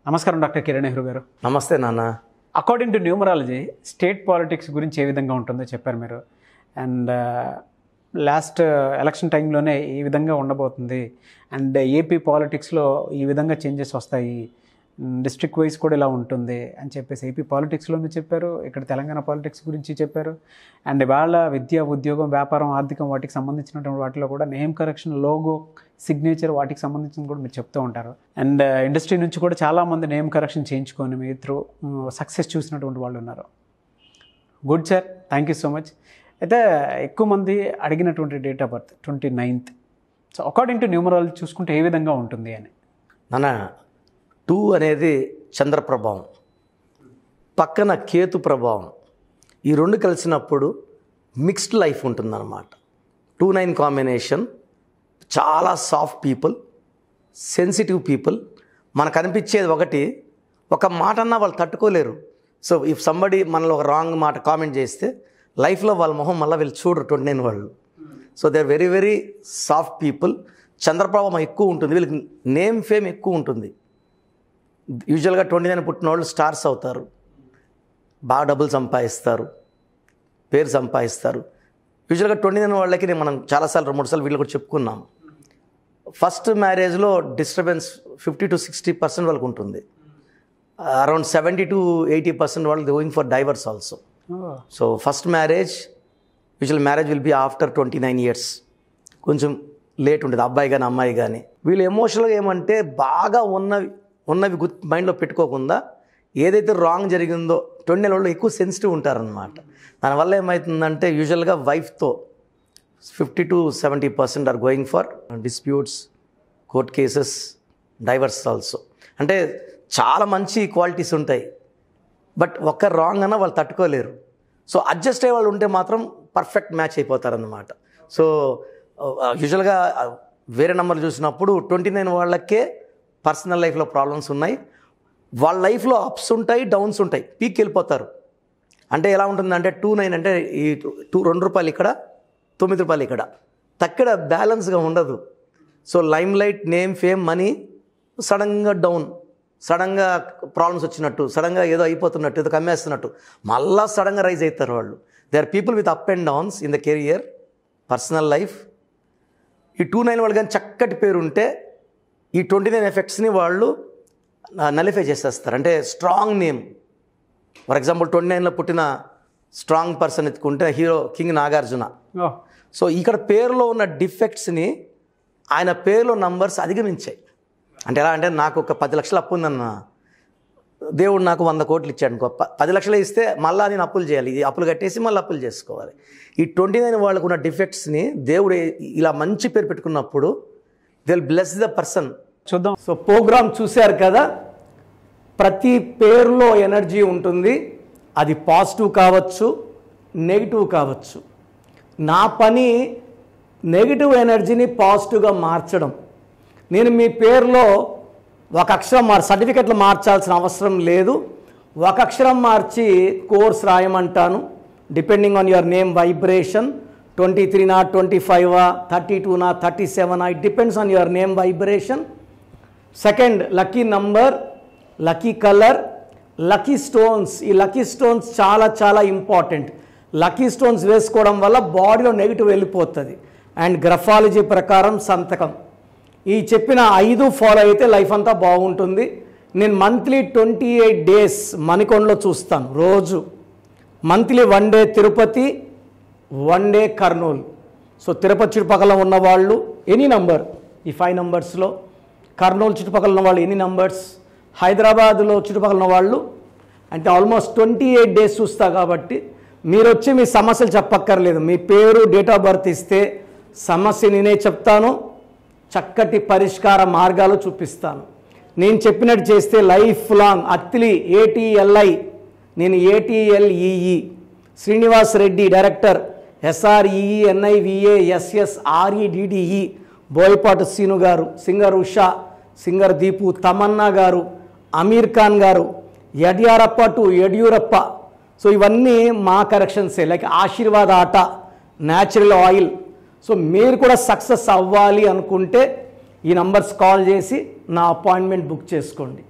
నమస్కారం డాక్టర్ కిరణ్ నెహ్రూ గారు. నమస్తే నాన్న. According to numerology state politics గురించి ఏ విధంగా ఉంటుందో చెప్పారు మీరు. అండ్ లాస్ట్ ఎలక్షన్ టైంలోనే ఈ విధంగా ఉండబోతుంది. అండ్ ఏపీ పాలిటిక్స్లో ఈ విధంగా చేంజెస్ వస్తాయి, డిస్ట్రిక్ట్ వైజ్ కూడా ఇలా ఉంటుంది అని చెప్పేసి ఏపీ పాలిటిక్స్లోనే చెప్పారు. ఇక్కడ తెలంగాణ పాలిటిక్స్ గురించి చెప్పారు. అండ్ ఇవాళ విద్య, ఉద్యోగం, వ్యాపారం, ఆర్థికం వాటికి సంబంధించినటువంటి వాటిలో కూడా నేమ్ కరెక్షన్, లోగో, సిగ్నేచర్ వాటికి సంబంధించిన కూడా మీరు చెప్తూ ఉంటారు. అండ్ ఇండస్ట్రీ నుంచి కూడా చాలామంది నేమ్ కరెక్షన్ చేయించుకొని మీ త్రూ సక్సెస్ చూసినటువంటి వాళ్ళు ఉన్నారు. Good sir, thank you so much. అయితే ఎక్కువ మంది అడిగినటువంటి date of birth 29th. So according to numerology చూసుకుంటే ఏ విధంగా ఉంటుంది అని. నాన్న, 2 అనేది చంద్ర ప్రభావం, పక్కన కేతు ప్రభావం. ఈ రెండు కలిసినప్పుడు మిక్స్డ్ లైఫ్ ఉంటుందన్నమాట. 2-9 కాంబినేషన్. చాలా సాఫ్ట్ పీపుల్, సెన్సిటివ్ పీపుల్. మనకు అనిపించేది ఒకటి, ఒక మాట అన్నా వాళ్ళు తట్టుకోలేరు. సో ఇఫ్ సంబడి మనలో ఒక రాంగ్ మాట కామెంట్ చేస్తే లైఫ్లో వాళ్ళ మొహం మళ్ళీ వీళ్ళు చూడరు 29 వాళ్ళు. So they are very very soft people. చంద్రప్రభావం ఎక్కువ ఉంటుంది వీళ్ళకి, నేమ్ ఫేమ్ ఎక్కువ ఉంటుంది. యూజువల్గా 29 పుట్టిన వాళ్ళు స్టార్స్ అవుతారు, బాగా డబ్బులు సంపాదిస్తారు, పేరు సంపాదిస్తారు. యూజువల్గా 29 వాళ్ళకి మనం చాలాసార్లు 2-3 సార్లు వీళ్ళు కూడా చెప్పుకున్నాం. ఫస్ట్ మ్యారేజ్లో డిస్టర్బెన్స్ 50 to 60% వాళ్ళకు ఉంటుంది. అరౌండ్ 70 to 80% వాళ్ళు going for divorce also. So first marriage, usual marriage will be after 29 years. కొంచెం లేట్ ఉంటుంది, అబ్బాయి కానీ అమ్మాయి కానీ. వీళ్ళు ఎమోషనల్గా ఏమంటే బాగా ఉన్నవి మైండ్లో పెట్టుకోకుండా ఏదైతే రాంగ్ జరిగిందో 29 వాళ్ళు ఎక్కువ సెన్సిటివ్ ఉంటారనమాట. దానివల్ల ఏమవుతుందంటే యూజువల్గా వైఫ్తో 50 to 70% are going for disputes, court cases, divorce also. అంటే చాలా మంచి క్వాలిటీస్ ఉంటాయి, బట్ ఒక్క రాంగ్ అన్నా వాళ్ళు తట్టుకోలేరు. సో అడ్జస్ట్ అయ్యే వాళ్ళు ఉంటే మాత్రం పర్ఫెక్ట్ మ్యాచ్ అయిపోతారన్నమాట. సో యూజువల్గా వేరే నెంబర్లు చూసినప్పుడు 29 వాళ్ళకే పర్సనల్ లైఫ్లో ప్రాబ్లమ్స్ ఉన్నాయి. వాళ్ళ లైఫ్లో అప్స్ ఉంటాయి, డౌన్స్ ఉంటాయి, పీక్ వెళ్ళిపోతారు. అంటే ఎలా ఉంటుందంటే 29 అంటే ఈ 2 రూపాయలు ఇక్కడ, 9 రూపాయలు ఇక్కడ, తక్కడ బ్యాలెన్స్గా ఉండదు. So lime light, name, fame, money సడన్గా డౌన్, సడన్గా ప్రాబ్లమ్స్ వచ్చినట్టు, సడన్గా ఏదో అయిపోతున్నట్టు, ఏదో కమ్మేస్తున్నట్టు మళ్ళా సడన్గా రైజ్ అవుతారు వాళ్ళు. They are people with up and downs in the career, personal life. ఈ 29 వాళ్ళు కానీ చక్కటి పేరు ఉంటే ఈ 29 ఎఫెక్ట్స్ని వాళ్ళు నలిఫై చేసేస్తారు. అంటే స్ట్రాంగ్ నేమ్, ఫర్ ఎగ్జాంపుల్ 29లో పుట్టిన స్ట్రాంగ్ పర్సన్ ఎత్తుకుంటే హీరో కింగ్ నాగార్జున. సో ఇక్కడ పేరులో ఉన్న డిఫెక్ట్స్ని ఆయన పేరులో నంబర్స్ అధిగమించాయి. అంటే ఎలా అంటే నాకు ఒక 10 లక్షలు అప్పు ఉందన్న, దేవుడు నాకు 100 కోట్లు ఇచ్చాడు అనుకో, 10 లక్షలు ఇస్తే మళ్ళీ నేను అప్పులు చేయాలి, ఇది అప్పులు కట్టేసి మళ్ళీ అప్పులు చేసుకోవాలి. ఈ 29 వాళ్ళకు ఉన్న డిఫెక్ట్స్ని దేవుడు ఇలా మంచి పేరు పెట్టుకున్నప్పుడు they will bless the person. చూద్దాం. సో ప్రోగ్రామ్ చూశారు కదా, ప్రతి పేరులో ఎనర్జీ ఉంటుంది. అది పాజిటివ్ కావచ్చు, నెగిటివ్ కావచ్చు. నా పని నెగిటివ్ ఎనర్జీని పాజిటివ్గా మార్చడం. నేను మీ పేరులో ఒక అక్షరం సర్టిఫికెట్లు మార్చాల్సిన అవసరం లేదు. ఒక అక్షరం మార్చి కోర్స్ రాయమంటాను. Depending on your name vibration, 23 25 32 37, it depends on your name vibration. Second, lucky number, lucky colour, lucky stones. ఈ లక్కీ స్టోన్స్ చాలా చాలా ఇంపార్టెంట్. లక్కీ స్టోన్స్ వేసుకోవడం వల్ల బాడీలో నెగిటివ్ వెళ్ళిపోతుంది. అండ్ గ్రఫాలజీ ప్రకారం సంతకం. ఈ చెప్పిన 5 ఫాలో అయితే లైఫ్ అంతా బాగుంటుంది. నేను మంత్లీ 28 days మణికొండలో చూస్తాను రోజు. Monthly 1 day Tirupati, 1 day Kurnool. So Tirupati చుట్టుపక్కల ఉన్నవాళ్ళు ఎనీ నంబర్, ఈ 5 numbers-లో, కర్నూలు చుట్టుపక్కల ఉన్న వాళ్ళు ఎనీ నంబర్స్, హైదరాబాద్లో చుట్టుపక్కల ఉన్న వాళ్ళు అంటే ఆల్మోస్ట్ 28 days చూస్తా. కాబట్టి మీరు వచ్చి మీ సమస్యలు చెప్పక్కర్లేదు. మీ పేరు, డేట్ ఆఫ్ బర్త్ ఇస్తే సమస్య నేనే చెప్తాను, చక్కటి పరిష్కార మార్గాలు చూపిస్తాను. నేను చెప్పినట్టు చేస్తే లైఫ్ లాంగ్. అత్తిలి ATLI, నేను ATLEE, Srinivas Reddy director, SREENIVASSREDDE, Boyapati Seenu garu, singer Usha, singer Deepu, Tamanna garu, Aamir Khan గారు, యడ్యారప్ప టు యడ్యూరప్ప. సో ఇవన్నీ మా కరెక్షన్సే. లైక్ ఆశీర్వాద్ ఆట, న్యాచురల్ ఆయిల్. సో మీరు కూడా సక్సెస్ అవ్వాలి అనుకుంటే ఈ నంబర్స్ కాల్ చేసి నా అపాయింట్మెంట్ బుక్ చేసుకోండి.